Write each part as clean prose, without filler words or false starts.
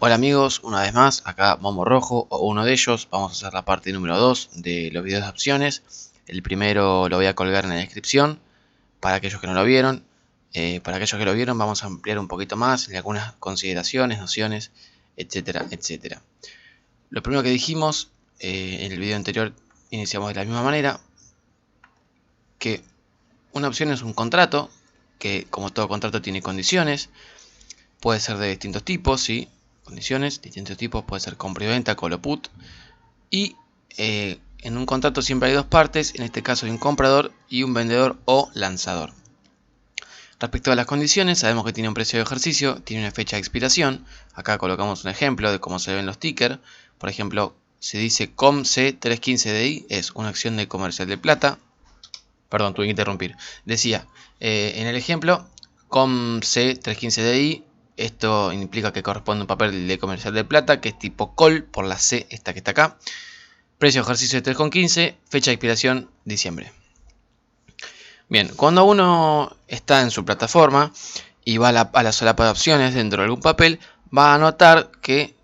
Hola amigos, una vez más, acá Momo Rojo o uno de ellos. Vamos a hacer la parte número 2 de los videos de opciones. El primero lo voy a colgar en la descripción para aquellos que no lo vieron. Para aquellos que lo vieron vamos a ampliar un poquito más en algunas consideraciones, nociones, etcétera, etcétera. Lo primero que dijimos en el video anterior, iniciamos de la misma manera, que una opción es un contrato, que como todo contrato tiene condiciones, puede ser de distintos tipos, ¿sí? Condiciones, distintos tipos, puede ser compra y venta, call o put. Y en un contrato siempre hay dos partes, en este caso hay un comprador y un vendedor o lanzador. Respecto a las condiciones, sabemos que tiene un precio de ejercicio, tiene una fecha de expiración. Acá colocamos un ejemplo de cómo se ven los tickers. Por ejemplo, se dice COMC315DI, es una acción de comercial de plata. Perdón, tuve que interrumpir. Decía, en el ejemplo, COMC315DI, esto implica que corresponde a un papel de comercial de plata, que es tipo call, por la C, esta que está acá. Precio de ejercicio de 3,15, fecha de expiración, diciembre. Bien, cuando uno está en su plataforma y va a la solapa de opciones dentro de algún papel, va a notar que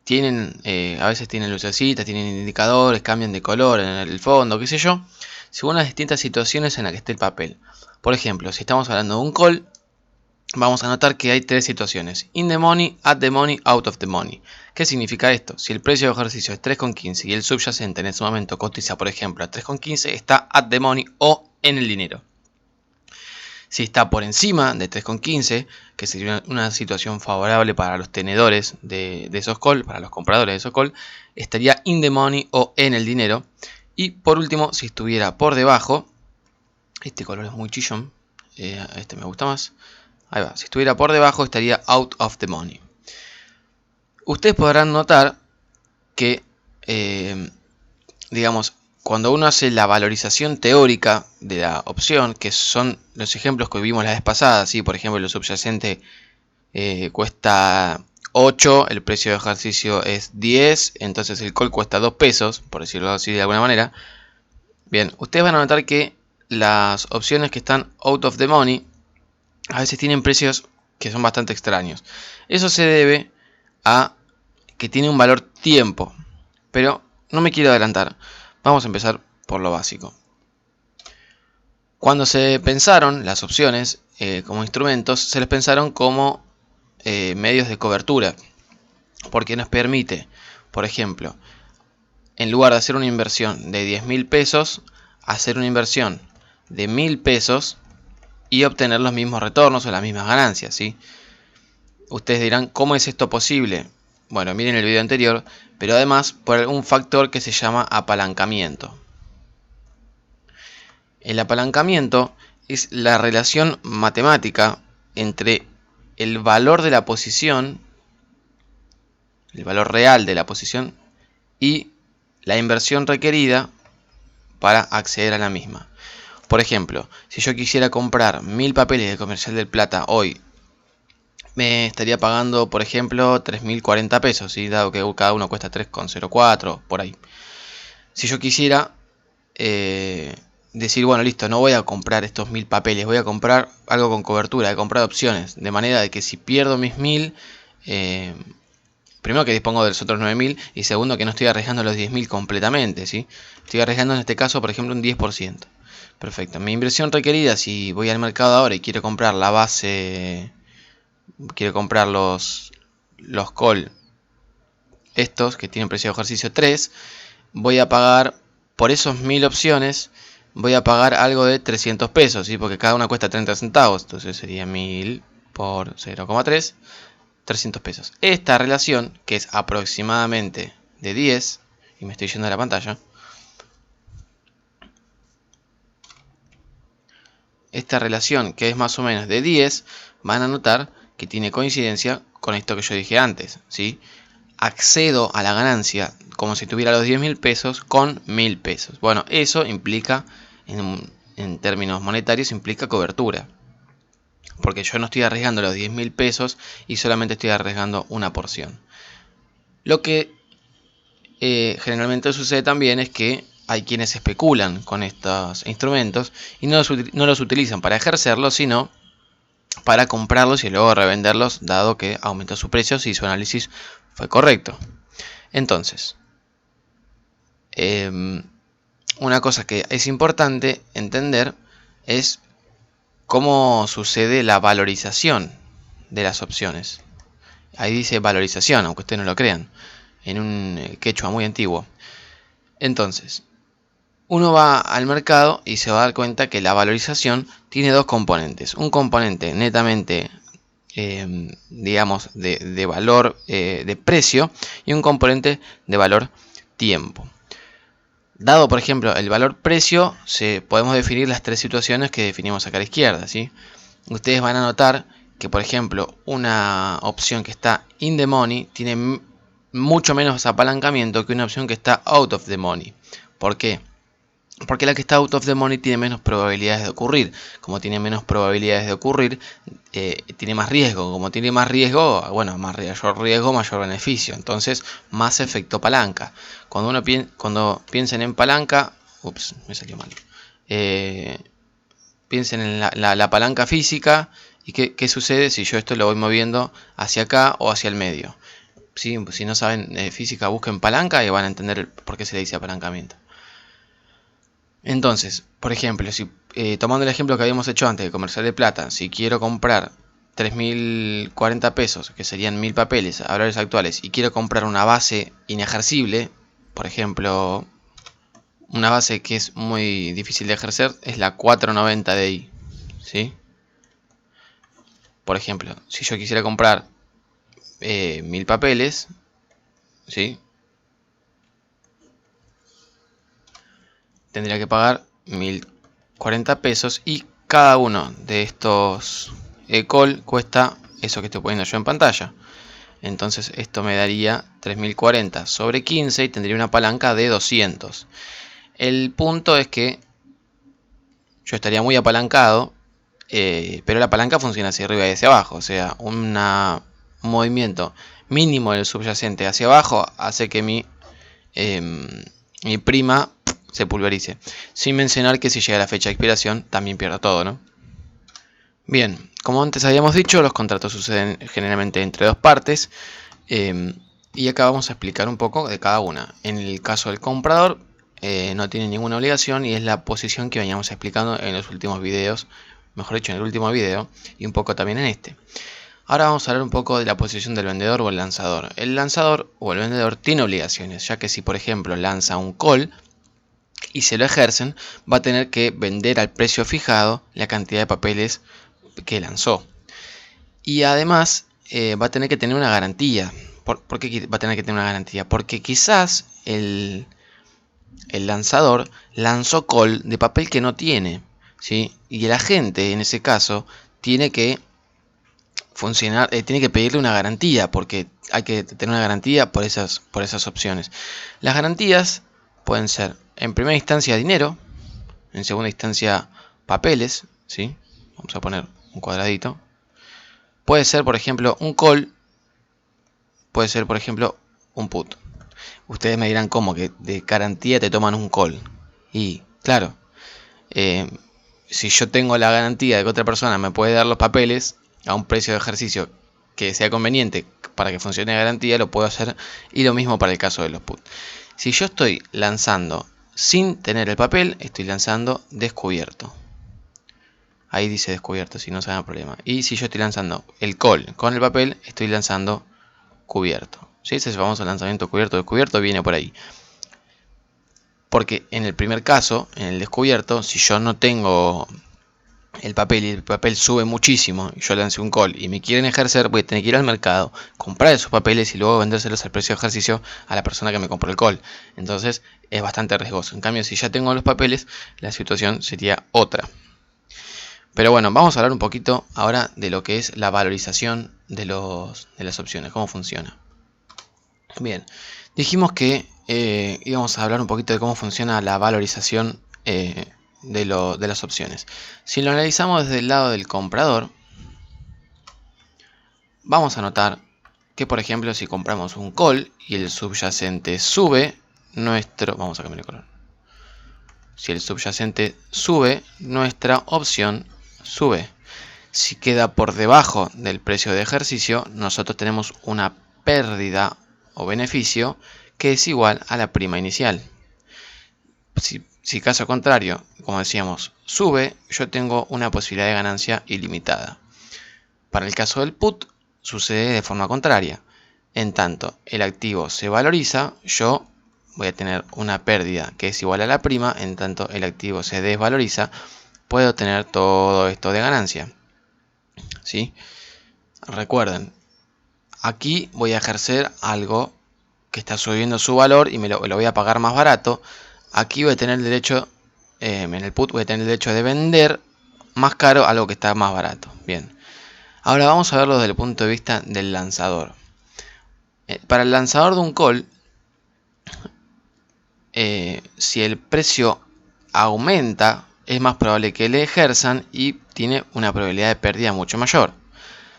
tienen, a veces tienen lucecitas, tienen indicadores, cambian de color en el fondo, qué sé yo, según las distintas situaciones en las que esté el papel. Por ejemplo, si estamos hablando de un call, vamos a notar que hay tres situaciones: in the money, at the money, out of the money. ¿Qué significa esto? Si el precio de ejercicio es 3,15 y el subyacente en ese momento cotiza, por ejemplo, a 3,15, está at the money o en el dinero. Si está por encima de 3,15, que sería una situación favorable para los tenedores de esos call, para los compradores de esos call, estaría in the money o en el dinero. Y por último, si estuviera por debajo, este color es muy chillón, este me gusta más. Ahí va, si estuviera por debajo estaría out of the money. Ustedes podrán notar que, digamos, cuando uno hace la valorización teórica de la opción, que son los ejemplos que vimos la vez pasada, ¿sí? Por ejemplo, el subyacente cuesta 8, el precio de ejercicio es 10, entonces el call cuesta 2 pesos, por decirlo así de alguna manera. Bien, ustedes van a notar que las opciones que están out of the money a veces tienen precios que son bastante extraños. Eso se debe a que tiene un valor tiempo, pero no me quiero adelantar. Vamos a empezar por lo básico. Cuando se pensaron las opciones como instrumentos, se les pensaron como medios de cobertura, porque nos permite, por ejemplo, en lugar de hacer una inversión de 10.000 pesos, hacer una inversión de 1.000 pesos y obtener los mismos retornos o las mismas ganancias, ¿sí? Ustedes dirán, ¿cómo es esto posible? Bueno, miren el video anterior, pero además por un factor que se llama apalancamiento. El apalancamiento es la relación matemática entre el valor de la posición, el valor real de la posición, y la inversión requerida para acceder a la misma. Por ejemplo, si yo quisiera comprar 1.000 papeles de comercial de plata hoy, me estaría pagando, por ejemplo, 3.040 pesos, ¿sí? Dado que cada uno cuesta 3,04, por ahí. Si yo quisiera decir, bueno, listo, no voy a comprar estos 1.000 papeles, voy a comprar algo con cobertura, he comprado opciones, de manera de que si pierdo mis 1.000, primero que dispongo de los otros 9.000 y segundo que no estoy arriesgando los 10.000 completamente, ¿sí? Estoy arriesgando en este caso, por ejemplo, un 10%. Perfecto. Mi inversión requerida, si voy al mercado ahora y quiero comprar la base, quiero comprar los call, estos que tienen precio de ejercicio 3, voy a pagar por esos 1.000 opciones, voy a pagar algo de 300 pesos, ¿sí? Porque cada una cuesta 30 centavos, entonces sería 1.000 por 0,3, 300 pesos. Esta relación, que es aproximadamente de 10, y me estoy yendo a la pantalla, esta relación que es más o menos de 10, van a notar que tiene coincidencia con esto que yo dije antes, ¿sí? Accedo a la ganancia como si tuviera los 10.000 pesos con 1.000 pesos. Bueno, eso implica, en términos monetarios, implica cobertura. Porque yo no estoy arriesgando los 10.000 pesos y solamente estoy arriesgando una porción. Lo que generalmente sucede también es que hay quienes especulan con estos instrumentos y no los utilizan para ejercerlos, sino para comprarlos y luego revenderlos, dado que aumentó su precio si su análisis fue correcto. Entonces, una cosa que es importante entender es cómo sucede la valorización de las opciones. Ahí dice valorización, aunque ustedes no lo crean, en un quechua muy antiguo. Entonces, uno va al mercado y se va a dar cuenta que la valorización tiene dos componentes. Un componente netamente, digamos, de valor, de precio, y un componente de valor tiempo. Dado, por ejemplo, el valor precio, podemos definir las tres situaciones que definimos acá a la izquierda, ¿sí? Ustedes van a notar que, por ejemplo, una opción que está in the money tiene mucho menos apalancamiento que una opción que está out of the money. ¿Por qué? Porque la que está out of the money tiene menos probabilidades de ocurrir. Como tiene menos probabilidades de ocurrir, tiene más riesgo. Como tiene más riesgo, bueno, mayor riesgo, mayor beneficio. Entonces, más efecto palanca. Cuando piensen en palanca, ups, me salió mal. Piensen en la palanca física y qué sucede si yo esto lo voy moviendo hacia acá o hacia el medio. ¿Sí? Si no saben física, busquen palanca y van a entender por qué se le dice apalancamiento. Entonces, por ejemplo, si tomando el ejemplo que habíamos hecho antes de comercial de plata, si quiero comprar 3.040 pesos, que serían 1.000 papeles a valores actuales, y quiero comprar una base inejercible, por ejemplo, una base que es muy difícil de ejercer, es la 490 DI, ¿sí? Por ejemplo, si yo quisiera comprar 1.000 papeles, ¿sí? Tendría que pagar 1.040 pesos y cada uno de estos call cuesta eso que estoy poniendo yo en pantalla. Entonces esto me daría 3.040 sobre 15 y tendría una palanca de 200. El punto es que yo estaría muy apalancado, pero la palanca funciona hacia arriba y hacia abajo. O sea, un movimiento mínimo del subyacente hacia abajo hace que mi prima se pulverice. Sin mencionar que si llega la fecha de expiración también pierdo todo, ¿no? Bien, como antes habíamos dicho, los contratos suceden generalmente entre dos partes. Y acá vamos a explicar un poco de cada una. En el caso del comprador, no tiene ninguna obligación y es la posición que veníamos explicando en los últimos videos. Mejor dicho, en el último video y un poco también en este. Ahora vamos a hablar un poco de la posición del vendedor o el lanzador. El lanzador o el vendedor tiene obligaciones, ya que si por ejemplo lanza un call y se lo ejercen, va a tener que vender al precio fijado la cantidad de papeles que lanzó. Y además va a tener que tener una garantía. ¿Por qué va a tener que tener una garantía? Porque quizás el lanzador lanzó call de papel que no tiene, ¿sí? Y el agente en ese caso tiene que tiene que pedirle una garantía, porque hay que tener una garantía por esas opciones. Las garantías pueden ser en primera instancia dinero, en segunda instancia papeles, ¿sí? Vamos a poner un cuadradito. Puede ser, por ejemplo, un call, puede ser, por ejemplo, un put. Ustedes me dirán cómo que de garantía te toman un call. Y claro, si yo tengo la garantía de que otra persona me puede dar los papeles a un precio de ejercicio que sea conveniente para que funcione la garantía, lo puedo hacer. Y lo mismo para el caso de los put. Si yo estoy lanzando sin tener el papel, estoy lanzando descubierto. Ahí dice descubierto, si no se da problema. Y si yo estoy lanzando el call con el papel, estoy lanzando cubierto. ¿Sí? Ese famoso lanzamiento cubierto-descubierto viene por ahí. Porque en el primer caso, en el descubierto, si yo no tengo el papel y el papel sube muchísimo, y yo lancé un call y me quieren ejercer, voy a tener que ir al mercado, comprar esos papeles y luego vendérselos al precio de ejercicio a la persona que me compró el call. Entonces es bastante riesgoso. En cambio, si ya tengo los papeles, la situación sería otra. Pero bueno, vamos a hablar un poquito ahora de lo que es la valorización de las opciones, cómo funciona. Bien, dijimos que íbamos a hablar un poquito de cómo funciona la valorización de las opciones. Si lo analizamos desde el lado del comprador, vamos a notar que, por ejemplo, si compramos un call y el subyacente sube, vamos a cambiar el color. Si el subyacente sube, nuestra opción sube. Si queda por debajo del precio de ejercicio, nosotros tenemos una pérdida o beneficio que es igual a la prima inicial. Si caso contrario, como decíamos, sube, yo tengo una posibilidad de ganancia ilimitada. Para el caso del put, sucede de forma contraria. En tanto el activo se valoriza, yo voy a tener una pérdida que es igual a la prima. En tanto el activo se desvaloriza, puedo tener todo esto de ganancia. ¿Sí? Recuerden, aquí voy a ejercer algo que está subiendo su valor y lo voy a pagar más barato. Aquí voy a tener el derecho, en el put voy a tener el derecho de vender más caro algo que está más barato. Bien. Ahora vamos a verlo desde el punto de vista del lanzador. Para el lanzador de un call, si el precio aumenta, es más probable que le ejerzan y tiene una probabilidad de pérdida mucho mayor.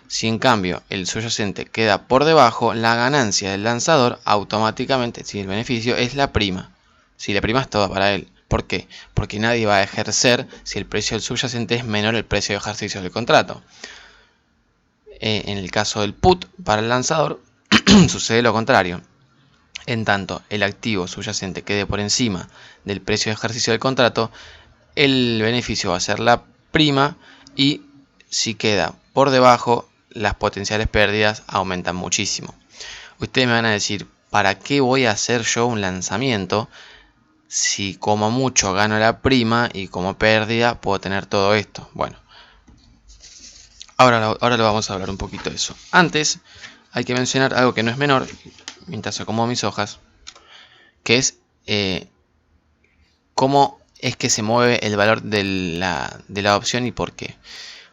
Si en cambio el subyacente queda por debajo, la ganancia del lanzador automáticamente, si el beneficio, es la prima. Si la prima es toda para él. ¿Por qué? Porque nadie va a ejercer si el precio del subyacente es menor al precio de ejercicio del contrato. En el caso del put, para el lanzador, sucede lo contrario. En tanto el activo subyacente quede por encima del precio de ejercicio del contrato, el beneficio va a ser la prima, y si queda por debajo, las potenciales pérdidas aumentan muchísimo. Ustedes me van a decir, ¿para qué voy a hacer yo un lanzamiento si como mucho gano la prima y como pérdida puedo tener todo esto? Bueno, ahora lo vamos a hablar un poquito de eso. Antes hay que mencionar algo que no es menor, mientras acomodo mis hojas, que es cómo es que se mueve el valor de la opción y por qué.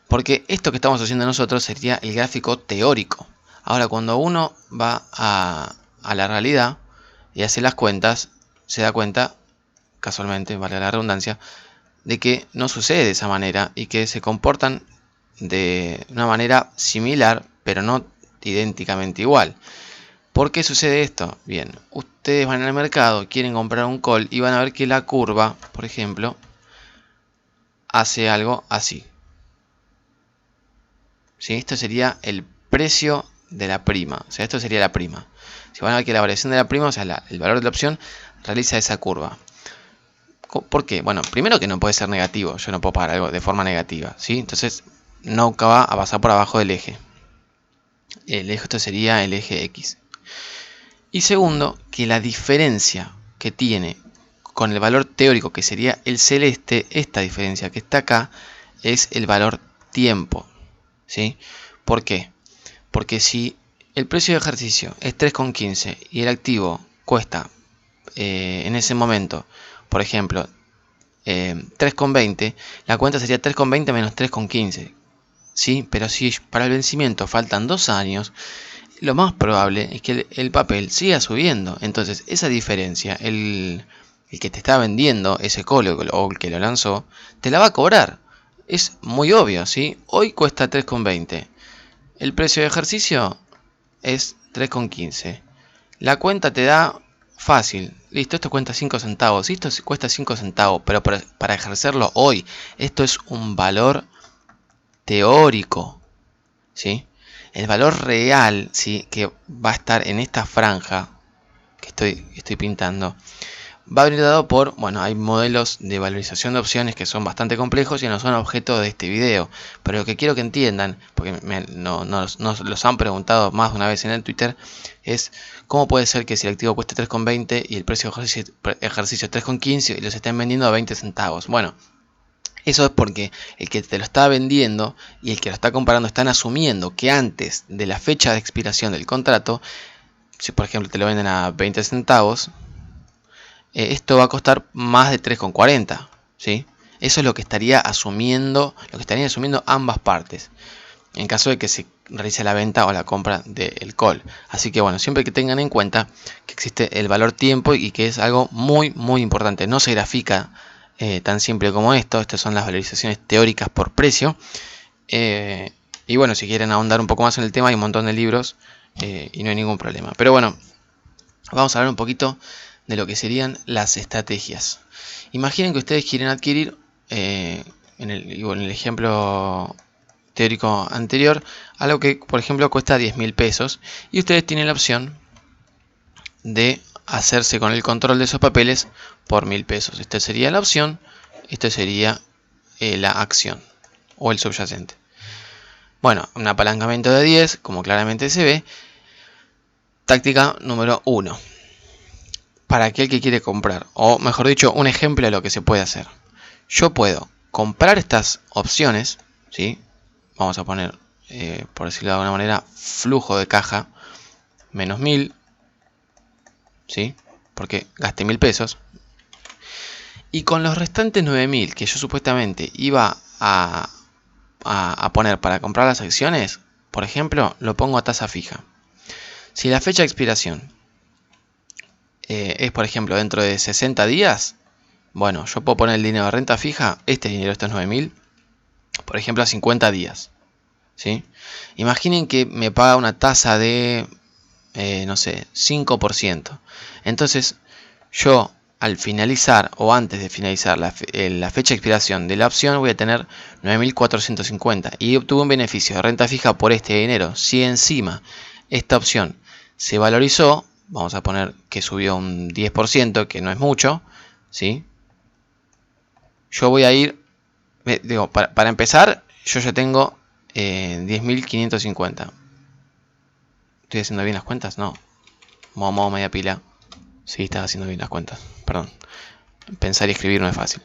Porque esto que estamos haciendo nosotros sería el gráfico teórico. Ahora, cuando uno va a la realidad y hace las cuentas, se da cuenta, casualmente, vale la redundancia, de que no sucede de esa manera y que se comportan de una manera similar, pero no idénticamente igual. ¿Por qué sucede esto? Bien, ustedes van al mercado, quieren comprar un call y van a ver que la curva, por ejemplo, hace algo así. ¿Sí? Esto sería el precio de la prima. O sea, esto sería la prima. Si van a ver que la variación de la prima, o sea, el valor de la opción, realiza esa curva. ¿Por qué? Bueno, primero que no puede ser negativo. Yo no puedo pagar algo de forma negativa, ¿sí? Entonces, nunca va a pasar por abajo del eje. El eje, esto sería el eje X. Y segundo, que la diferencia que tiene con el valor teórico, que sería el celeste, esta diferencia que está acá, es el valor tiempo. ¿Sí? ¿Por qué? Porque si el precio de ejercicio es 3,15 y el activo cuesta en ese momento, por ejemplo, 3,20, la cuenta sería 3,20 menos 3,15. ¿Sí? Pero si para el vencimiento faltan 2 años, lo más probable es que el papel siga subiendo. Entonces esa diferencia, el que te está vendiendo ese call o el que lo lanzó, te la va a cobrar. Es muy obvio, ¿sí? Hoy cuesta 3,20. El precio de ejercicio es 3,15. La cuenta te da fácil. Listo, esto cuesta 5 centavos. Esto cuesta 5 centavos, pero para ejercerlo hoy, esto es un valor teórico, ¿sí? El valor real, ¿sí?, que va a estar en esta franja que estoy pintando, va a venir dado por, bueno, hay modelos de valorización de opciones que son bastante complejos y no son objeto de este video. Pero lo que quiero que entiendan, porque nos los han preguntado más de una vez en el Twitter, es cómo puede ser que si el activo cueste 3,20 y el precio de ejercicio 3,15 y los estén vendiendo a 20 centavos. Bueno, eso es porque el que te lo está vendiendo y el que lo está comprando están asumiendo que antes de la fecha de expiración del contrato, si por ejemplo te lo venden a 20 centavos, esto va a costar más de 3,40, ¿sí? Eso es lo que estarían asumiendo ambas partes, en caso de que se realice la venta o la compra del call. Así que bueno, siempre que tengan en cuenta que existe el valor tiempo y que es algo muy muy importante. No se grafica tan simple como esto. Estas son las valorizaciones teóricas por precio. Y bueno, si quieren ahondar un poco más en el tema, hay un montón de libros y no hay ningún problema. Pero bueno, vamos a hablar un poquito de lo que serían las estrategias. Imaginen que ustedes quieren adquirir, en el ejemplo teórico anterior, algo que por ejemplo cuesta 10.000 pesos y ustedes tienen la opción de hacerse con el control de esos papeles por 1000 pesos. Esta sería la opción, esta sería la acción o el subyacente. Bueno, un apalancamiento de 10, como claramente se ve. Táctica número 1. Para aquel que quiere comprar, o mejor dicho, un ejemplo de lo que se puede hacer. Yo puedo comprar estas opciones, ¿sí? Vamos a poner, por decirlo de alguna manera, flujo de caja menos 1000, ¿sí? Porque gasté 1000 pesos. Y con los restantes 9000 que yo supuestamente iba a poner para comprar las acciones, por ejemplo, lo pongo a tasa fija. Si la fecha de expiración es, por ejemplo, dentro de 60 días, bueno, yo puedo poner el dinero de renta fija, este dinero, estos 9000, por ejemplo, a 50 días. ¿Sí? Imaginen que me paga una tasa de, no sé, 5%. Entonces, yo al finalizar o antes de finalizar la fecha de expiración de la opción voy a tener 9450 y obtuve un beneficio de renta fija por este dinero. Si encima esta opción se valorizó, vamos a poner que subió un 10%, que no es mucho, ¿sí? Yo voy a ir, digo, para empezar, yo ya tengo 10.550. ¿Estoy haciendo bien las cuentas? No. Modo media pila. Sí, estás haciendo bien las cuentas. Perdón. Pensar y escribir no es fácil.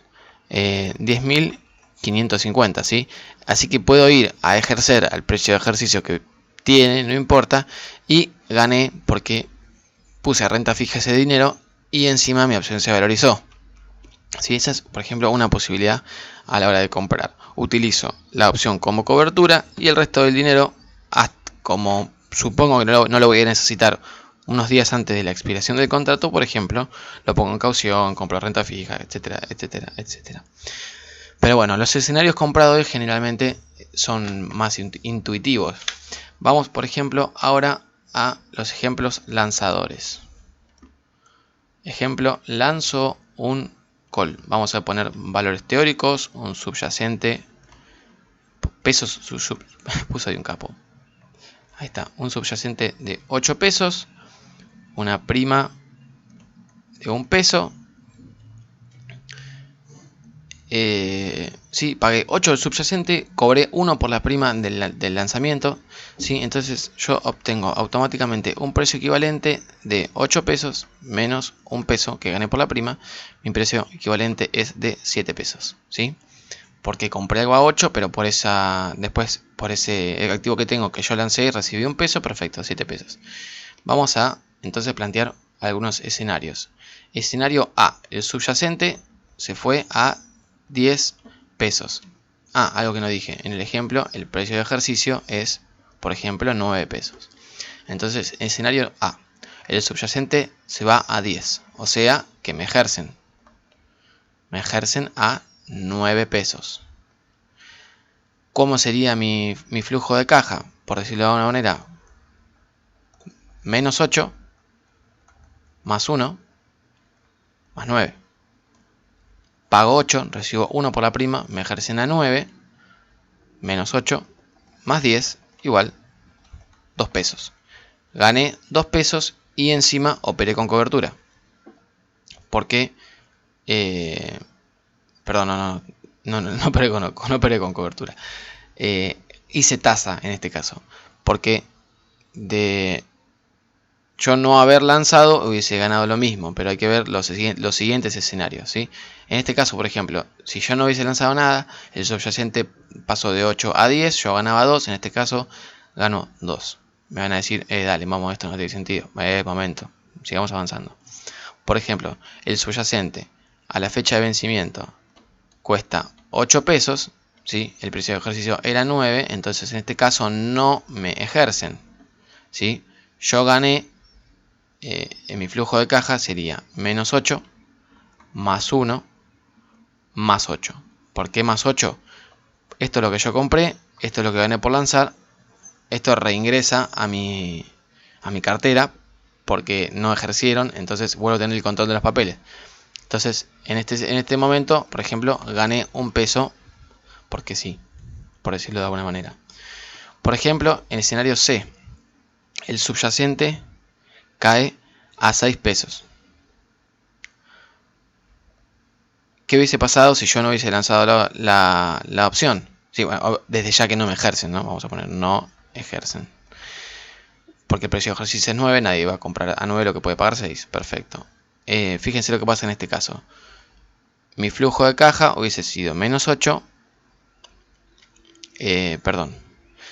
10.550, ¿sí? Así que puedo ir a ejercer al precio de ejercicio que tiene, no importa. Y gané porque puse a renta fija ese dinero y encima mi opción se valorizó. ¿Sí? Esa es, por ejemplo, una posibilidad a la hora de comprar. Utilizo la opción como cobertura y el resto del dinero, como supongo que no lo voy a necesitar unos días antes de la expiración del contrato, por ejemplo, lo pongo en caución, compro renta fija, etcétera, etcétera, etcétera. Pero bueno, los escenarios comprados generalmente son más intuitivos. Vamos, por ejemplo, ahora a los ejemplos lanzadores. Ejemplo, lanzo un call. Vamos a poner valores teóricos, un subyacente, pesos, puso ahí un capo. Ahí está, un subyacente de 8 pesos, una prima de 1 peso. Sí, pagué 8 del subyacente, cobré 1 por la prima del lanzamiento. ¿Sí? Entonces yo obtengo automáticamente un precio equivalente de 8 pesos menos 1 peso que gané por la prima. Mi precio equivalente es de 7 pesos. ¿Sí? Porque compré algo a 8, pero por después por ese activo que tengo que yo lancé y recibí 1 peso, perfecto, 7 pesos. Vamos a entonces plantear algunos escenarios. Escenario A, el subyacente se fue a 10 pesos. Algo que no dije. En el ejemplo, el precio de ejercicio es, por ejemplo, 9 pesos. Entonces, escenario A, el subyacente se va a 10. O sea, que me ejercen. Me ejercen a 9 pesos. ¿Cómo sería mi flujo de caja? Por decirlo de alguna manera, menos 8, más 1, más 9. Pago 8, recibo 1 por la prima, me ejercen a 9, menos 8, más 10, igual 2 pesos. Gané 2 pesos y encima operé con cobertura. Porque, perdón, no operé con cobertura. Hice tasa en este caso. Porque de yo no haber lanzado hubiese ganado lo mismo, pero hay que ver los siguientes escenarios, ¿sí? En este caso, por ejemplo, si yo no hubiese lanzado nada, el subyacente pasó de 8 a 10, yo ganaba 2, en este caso gano 2. Me van a decir, dale, vamos, esto no tiene sentido. Momento, sigamos avanzando. Por ejemplo, el subyacente a la fecha de vencimiento cuesta 8 pesos, ¿sí? El precio de ejercicio era 9, entonces en este caso no me ejercen, ¿sí? Yo gané, en mi flujo de caja sería menos 8, más 1, más 8. ¿Por qué más 8? Esto es lo que yo compré, esto es lo que gané por lanzar, esto reingresa a mi cartera porque no ejercieron, entonces vuelvo a tener el control de los papeles. Entonces, en este momento, por ejemplo, gané 1 peso porque sí, por decirlo de alguna manera. Por ejemplo, en el escenario C, el subyacente cae a 6 pesos. ¿Qué hubiese pasado si yo no hubiese lanzado la opción? Sí, bueno, desde ya que no me ejercen, ¿no? Vamos a poner no ejercen. Porque el precio de ejercicio es 9, nadie va a comprar a 9 lo que puede pagar 6. Perfecto. Fíjense lo que pasa en este caso. Mi flujo de caja hubiese sido menos 8. Perdón.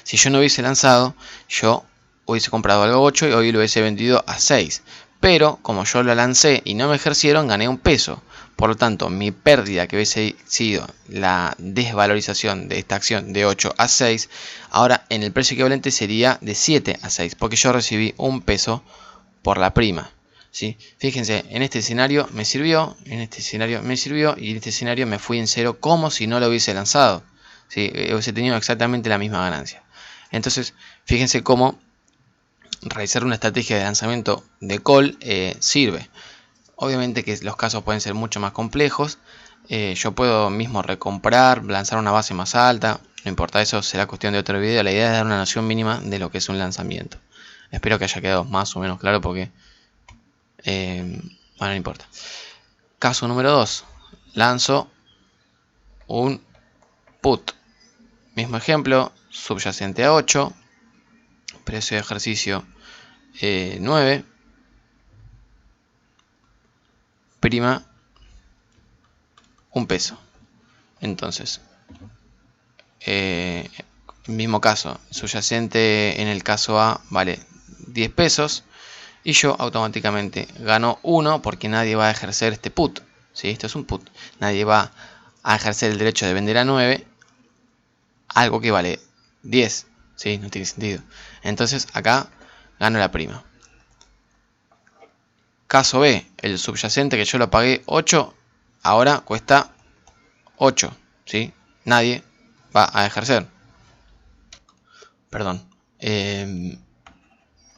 Si yo no hubiese lanzado, yo hubiese comprado algo a 8 y hoy lo hubiese vendido a 6. Pero como yo lo lancé y no me ejercieron, gané un peso. Por lo tanto, mi pérdida, que hubiese sido la desvalorización de esta acción de 8 a 6, ahora en el precio equivalente sería de 7 a 6, porque yo recibí un peso por la prima. ¿Sí? Fíjense, en este escenario me sirvió, en este escenario me sirvió y en este escenario me fui en cero como si no lo hubiese lanzado. ¿Sí? Hubiese tenido exactamente la misma ganancia. Entonces, fíjense cómo realizar una estrategia de lanzamiento de call sirve. Obviamente que los casos pueden ser mucho más complejos. Yo puedo mismo recomprar, lanzar una base más alta. No importa, eso será cuestión de otro video. La idea es dar una noción mínima de lo que es un lanzamiento. Espero que haya quedado más o menos claro porque... bueno, no importa. Caso número 2. Lanzo un put. Mismo ejemplo, subyacente a 8. Precio de ejercicio 9. Prima un peso. Entonces, mismo caso, subyacente en el caso A vale 10 pesos y yo automáticamente gano 1 porque nadie va a ejercer este put. ¿Sí? Esto es un put. Nadie va a ejercer el derecho de vender a 9 algo que vale 10. ¿Sí? No tiene sentido. Entonces acá gano la prima. Caso B, el subyacente que yo lo pagué 8, ahora cuesta 8, ¿sí? Nadie va a ejercer. Perdón.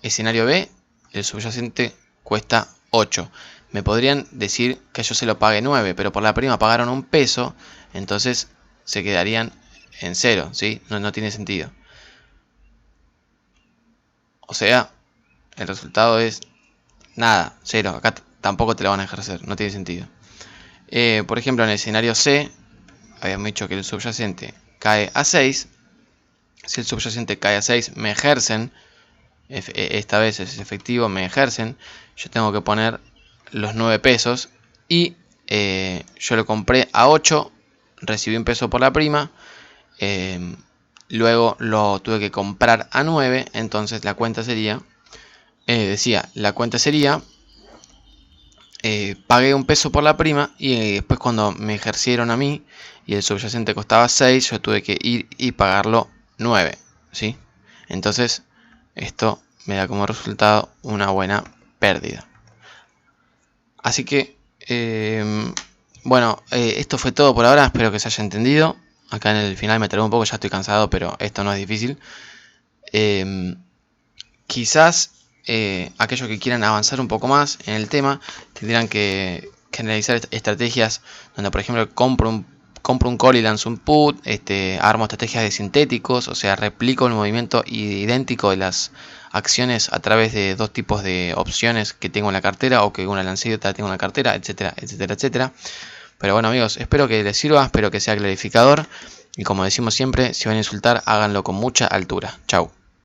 Escenario B, el subyacente cuesta 8. Me podrían decir que yo se lo pague 9, pero por la prima pagaron un peso, entonces se quedarían en 0, ¿sí? No tiene sentido. O sea, el resultado es nada, 0. Acá tampoco te lo van a ejercer, no tiene sentido. Por ejemplo, en el escenario C, habíamos dicho que el subyacente cae a 6. Si el subyacente cae a 6, me ejercen. Esta vez es efectivo, me ejercen. Yo tengo que poner los 9 pesos. Y yo lo compré a 8. Recibí un peso por la prima. Luego lo tuve que comprar a 9. Entonces la cuenta sería... pagué un peso por la prima y después cuando me ejercieron a mí y el subyacente costaba 6, yo tuve que ir y pagarlo 9, ¿sí? Entonces esto me da como resultado una buena pérdida. Así que bueno, esto fue todo por ahora, espero que se haya entendido. Acá en el final me traigo un poco, ya estoy cansado, pero esto no es difícil. Quizás aquellos que quieran avanzar un poco más en el tema tendrán que realizar estrategias donde, por ejemplo, compro un call y lanzo un put, armo estrategias de sintéticos, o sea, replico el movimiento idéntico de las acciones a través de dos tipos de opciones que tengo en la cartera o que una lancé y otra tengo en la cartera, etcétera, etcétera, etcétera. Pero bueno, amigos, espero que les sirva, espero que sea clarificador y como decimos siempre, si van a insultar, háganlo con mucha altura. Chau.